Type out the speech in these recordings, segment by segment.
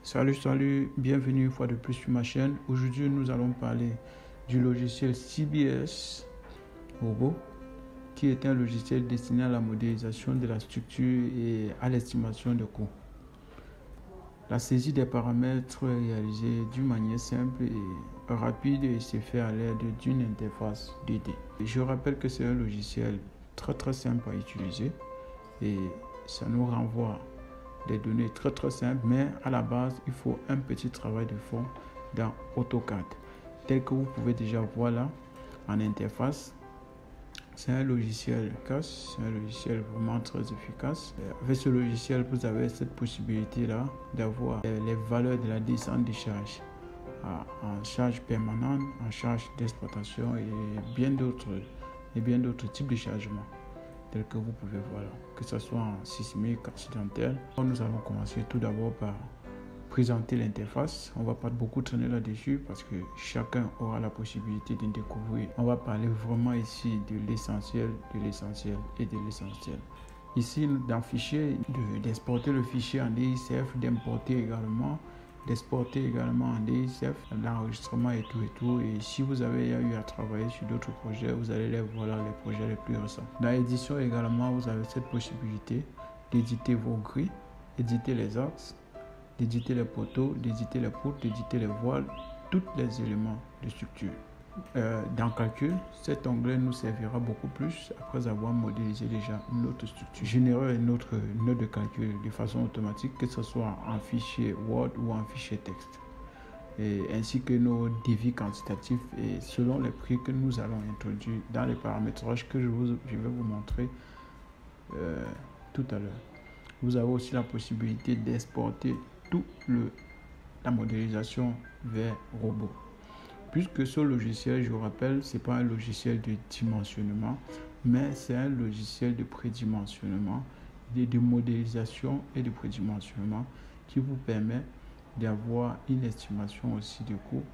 Salut, bienvenue une fois de plus sur ma chaîne. Aujourd'hui, nous allons parler du logiciel CBS Robo, qui est un logiciel destiné à la modélisation de la structure et à l'estimation de coûts. La saisie des paramètres est réalisée d'une manière simple et rapide et se fait à l'aide d'une interface 2D. Je rappelle que c'est un logiciel très simple à utiliser et ça nous renvoie des données très simples, mais à la base, il faut un petit travail de fond dans AutoCAD, tel que vous pouvez déjà voir là en interface. C'est un logiciel efficace, c'est un logiciel vraiment très efficace. Avec ce logiciel, vous avez cette possibilité-là d'avoir les valeurs de la descente des charges en charge permanente, en charge d'exploitation et bien d'autres types de chargements tels que vous pouvez voir là, que ce soit en sismique, accidentel. Nous allons commencer tout d'abord par présenter l'interface. On ne va pas beaucoup traîner là-dessus parce que chacun aura la possibilité de découvrir. On va parler vraiment ici de l'essentiel, et de l'essentiel. Ici, dans le fichier, d'exporter le fichier en DXF, d'importer également, d'exporter également en DXF, l'enregistrement et tout. Et si vous avez eu à travailler sur d'autres projets, vous allez les voir là, les projets les plus récents. Dans l'édition également, vous avez cette possibilité d'éditer vos grilles, d'éditer les axes, d'éditer les poteaux, d'éditer les poutres, d'éditer les voiles, tous les éléments de structure. Dans Calcul, cet onglet nous servira beaucoup plus après avoir modélisé déjà notre structure. Générer notre note de calcul de façon automatique, que ce soit en fichier Word ou en fichier texte. Ainsi que nos devis quantitatifs et selon les prix que nous allons introduire dans les paramétrages que je vais vous montrer tout à l'heure. Vous avez aussi la possibilité d'exporter la modélisation vers robot. Puisque ce logiciel, je vous rappelle, ce n'est pas un logiciel de dimensionnement, mais c'est un logiciel de prédimensionnement, de modélisation et de prédimensionnement qui vous permet d'avoir une estimation aussi du coût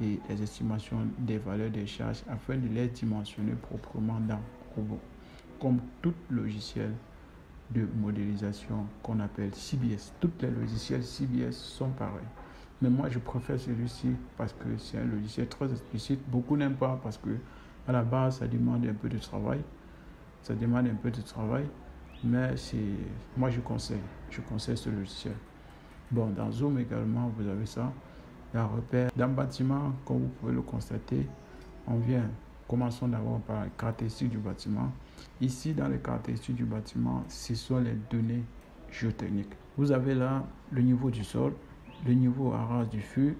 et les estimations des valeurs des charges afin de les dimensionner proprement dans robot. Comme tout logiciel de modélisation qu'on appelle CBS. Tous les logiciels CBS sont pareils. Mais moi, je préfère celui-ci parce que c'est un logiciel très explicite. Beaucoup n'aiment pas parce que à la base, ça demande un peu de travail. Mais moi, je conseille ce logiciel. Bon, dans Zoom également, vous avez ça. Il y a un repère. Dans le bâtiment, comme vous pouvez le constater, commençons d'abord par les caractéristiques du bâtiment. Ici, dans les caractéristiques du bâtiment, ce sont les données géotechniques. Vous avez là le niveau du sol, le niveau à ras du fût,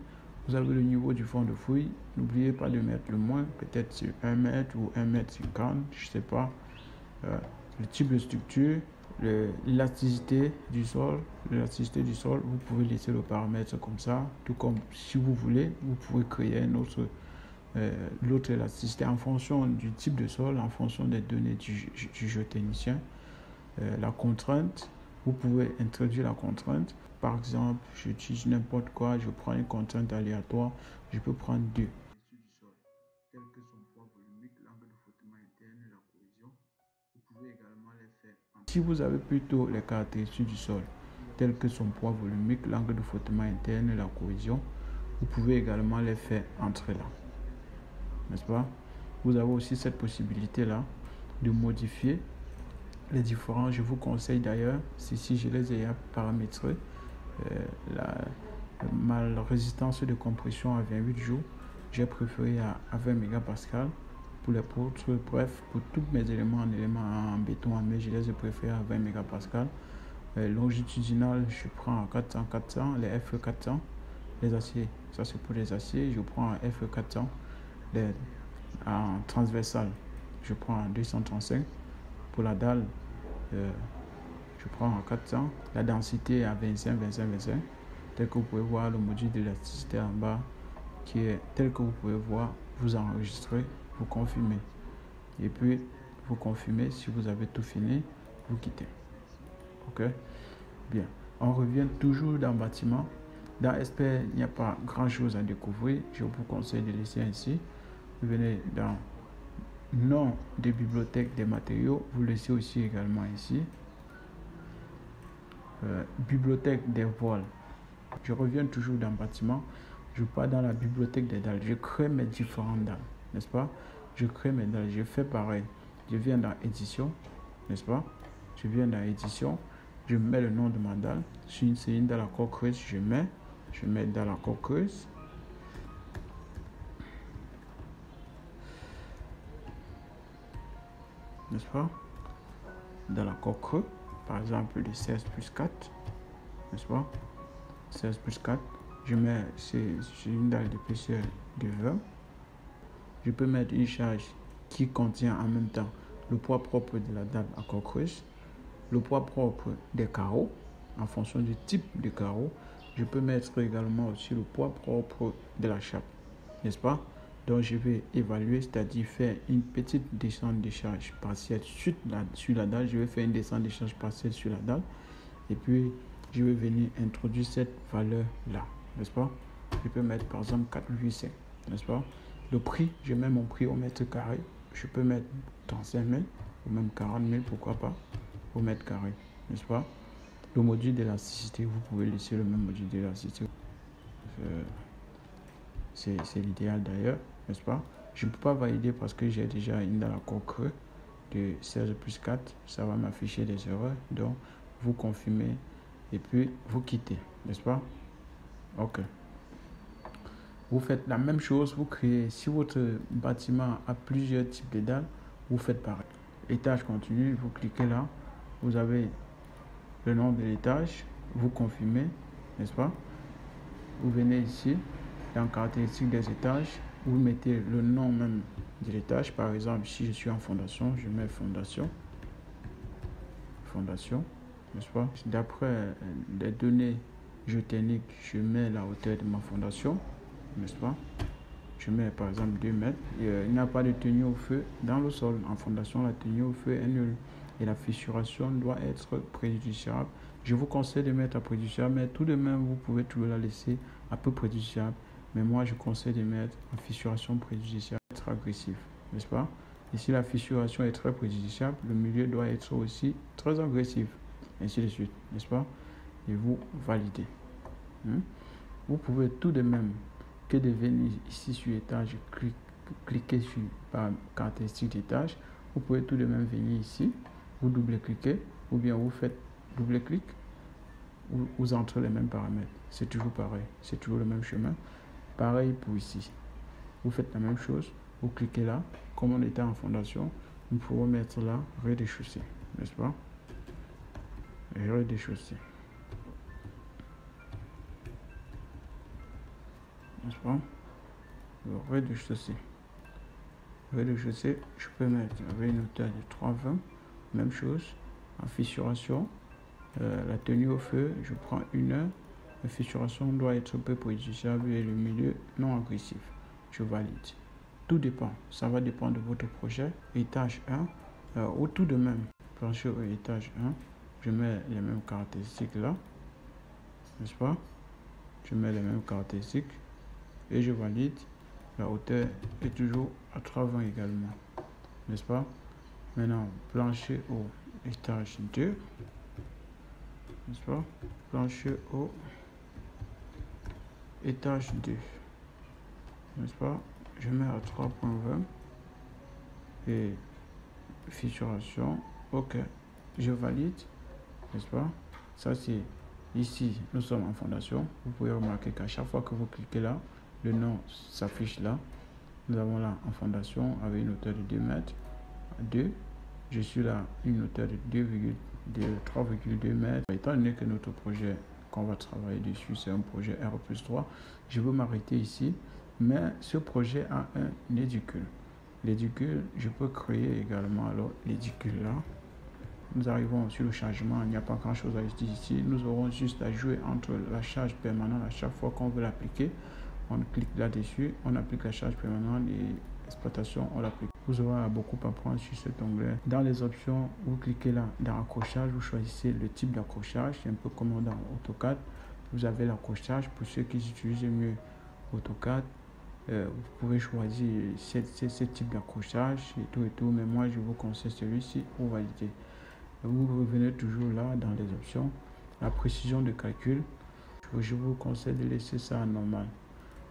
vous avez le niveau du fond de fouille. N'oubliez pas de mettre le moins, peut-être sur 1 mètre ou 1 mètre 50, je ne sais pas. Le type de structure, l'élasticité du sol, vous pouvez laisser le paramètre comme ça, tout comme si vous voulez, vous pouvez créer l'autre élasticité en fonction du type de sol, en fonction des données du géotechnicien. La contrainte, vous pouvez introduire la contrainte. Par exemple, j'utilise n'importe quoi, je prends une contrainte aléatoire, je peux prendre 2. Tel que son poids volumique, l'angle de frottement interne et la cohésion, vous pouvez également les faire. Si vous avez plutôt les caractéristiques du sol, telles que son poids volumique, l'angle de frottement interne et la cohésion, vous pouvez également les faire entrer là. N'est-ce pas? Vous avez aussi cette possibilité-là de modifier les différents. Je vous conseille d'ailleurs, si je les ai paramétrés, ma résistance de compression à 28 jours, j'ai préféré à 20 mégapascal pour les poutres. Bref, pour tous mes éléments en béton en mer, je les ai préférés à 20 mégapascal. Longitudinal, je prends à 400, les F400, les aciers, ça c'est pour les aciers, je prends à F400. En transversal, je prends à 235. Pour la dalle, je prends à 400. La densité à 25. Tel que vous pouvez voir le module d'élasticité en bas, qui est tel que vous pouvez voir, vous enregistrez, vous confirmez. Et puis, vous confirmez, si vous avez tout fini, vous quittez. Ok? Bien. On revient toujours dans le bâtiment. Dans Expert, il n'y a pas grand chose à découvrir. Je vous conseille de laisser ainsi. Vous venez dans nom des bibliothèques des matériaux. Vous laissez aussi également ici. Bibliothèque des voiles. Je reviens toujours dans le bâtiment. Je pars dans la bibliothèque des dalles. Je crée mes différentes dalles, n'est-ce pas? Je crée mes dalles. Je fais pareil. Je viens dans édition, n'est-ce pas? Je viens dans édition. Je mets le nom de ma dalle. Si c'est une dalle à coque creuse, je mets dalle à coque creuse. N'est-ce pas? Dans la coque creuse, par exemple de 16 plus 4, n'est-ce pas? 16 plus 4. Je mets, c'est une dalle d'épaisseur de 20. Je peux mettre une charge qui contient en même temps le poids propre de la dalle à coque creuse, le poids propre des carreaux en fonction du type de carreau. Je peux mettre également aussi le poids propre de la chape, n'est-ce pas? Donc je vais évaluer, c'est-à-dire faire une petite descente de charge partielle sur la dalle. Je vais faire une descente de charge partielle sur la dalle et puis je vais venir introduire cette valeur là, n'est-ce pas? Je peux mettre par exemple 4,85, n'est-ce pas? Le prix, je mets mon prix au mètre carré. Je peux mettre 35 000 ou même 40 000, pourquoi pas, au mètre carré, n'est-ce pas? Le module d'élasticité, vous pouvez laisser le même module d'élasticité. C'est l'idéal d'ailleurs, n'est-ce pas? Je ne peux pas valider parce que j'ai déjà une dans la coque creuse de 16 plus 4. Ça va m'afficher des erreurs. Donc, vous confirmez et puis vous quittez, n'est-ce pas? Ok. Vous faites la même chose, vous créez, si votre bâtiment a plusieurs types de dalles, vous faites pareil. Étage continu, vous cliquez là, vous avez le nom de l'étage, vous confirmez, n'est-ce pas? Vous venez ici, dans caractéristiques des étages, vous mettez le nom même de l'étage. Par exemple, si je suis en fondation, je mets fondation, n'est-ce pas? D'après les données géotechniques, je mets la hauteur de ma fondation, n'est-ce pas? Je mets par exemple 2 mètres. Il n'y a pas de tenue au feu dans le sol. En fondation, la tenue au feu est nulle. Et la fissuration doit être préjudiciable. Je vous conseille de mettre à préjudiciable, mais tout de même, vous pouvez toujours la laisser un peu préjudiciable. Mais moi, je conseille de mettre en fissuration préjudiciable, être agressif, n'est-ce pas? Et si la fissuration est très préjudiciable, le milieu doit être aussi très agressif, ainsi de suite, n'est-ce pas? Et vous validez. Vous pouvez tout de même que de venir ici sur étage, cliquer sur par caractéristique d'étage. Vous pouvez tout de même venir ici, vous double-cliquez, ou bien vous faites double-clic, vous entrez les mêmes paramètres. C'est toujours pareil, c'est toujours le même chemin. Pareil pour ici. Vous faites la même chose, vous cliquez là, comme on était en fondation, nous pouvons mettre là rez-de-chaussée, n'est-ce pas? Rez-de-chaussée. N'est-ce pas? Le rez-de-chaussée. Rez-de-chaussée, je peux mettre avec une hauteur de 3,20. Même chose. En fissuration, la tenue au feu, je prends 1 heure. La fissuration doit être peu préjudiciable et le milieu non agressif. Je valide. Tout dépend. Ça va dépendre de votre projet. Étage 1, ou tout de même. Plancher au étage 1. Je mets les mêmes caractéristiques là. N'est-ce pas? Je mets les mêmes caractéristiques. Et je valide. La hauteur est toujours à 3,20 également, n'est-ce pas? Maintenant, plancher au étage 2, n'est-ce pas? Plancher au étage 2, n'est-ce pas? Je mets à 3,20 et fissuration, ok, je valide, n'est-ce pas? Ça c'est ici, nous sommes en fondation. Vous pouvez remarquer qu'à chaque fois que vous cliquez là, le nom s'affiche là. Nous avons là en fondation avec une hauteur de 2 mètres. 2. Je suis là une hauteur de 3,2 mètres. Étant donné que notre projet qu'on va travailler dessus, c'est un projet R+3, je veux m'arrêter ici. Mais ce projet a un édicule. L'édicule, je peux créer également alors l'édicule là. Nous arrivons sur le changement, il n'y a pas grand chose à dire ici. Nous aurons juste à jouer entre la charge permanente à chaque fois qu'on veut l'appliquer. On clique là-dessus, on applique la charge permanente et l'exploitation, on l'applique. Vous aurez beaucoup à prendre sur cet onglet. Dans les options, vous cliquez là, dans accrochage, vous choisissez le type d'accrochage. C'est un peu comme dans AutoCAD. Vous avez l'accrochage. Pour ceux qui utilisent mieux AutoCAD, vous pouvez choisir ce type d'accrochage et tout. Mais moi, je vous conseille celui-ci pour valider. Vous revenez toujours là dans les options. La précision de calcul. je vous conseille de laisser ça à normal.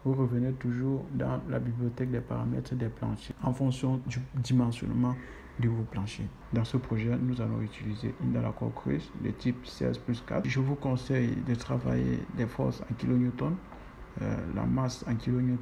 Vous revenez toujours dans la bibliothèque des paramètres des planchers en fonction du dimensionnement de vos planchers. Dans ce projet, nous allons utiliser une dalle à coque creuse de type 16+4. Je vous conseille de travailler des forces en kN, la masse en kN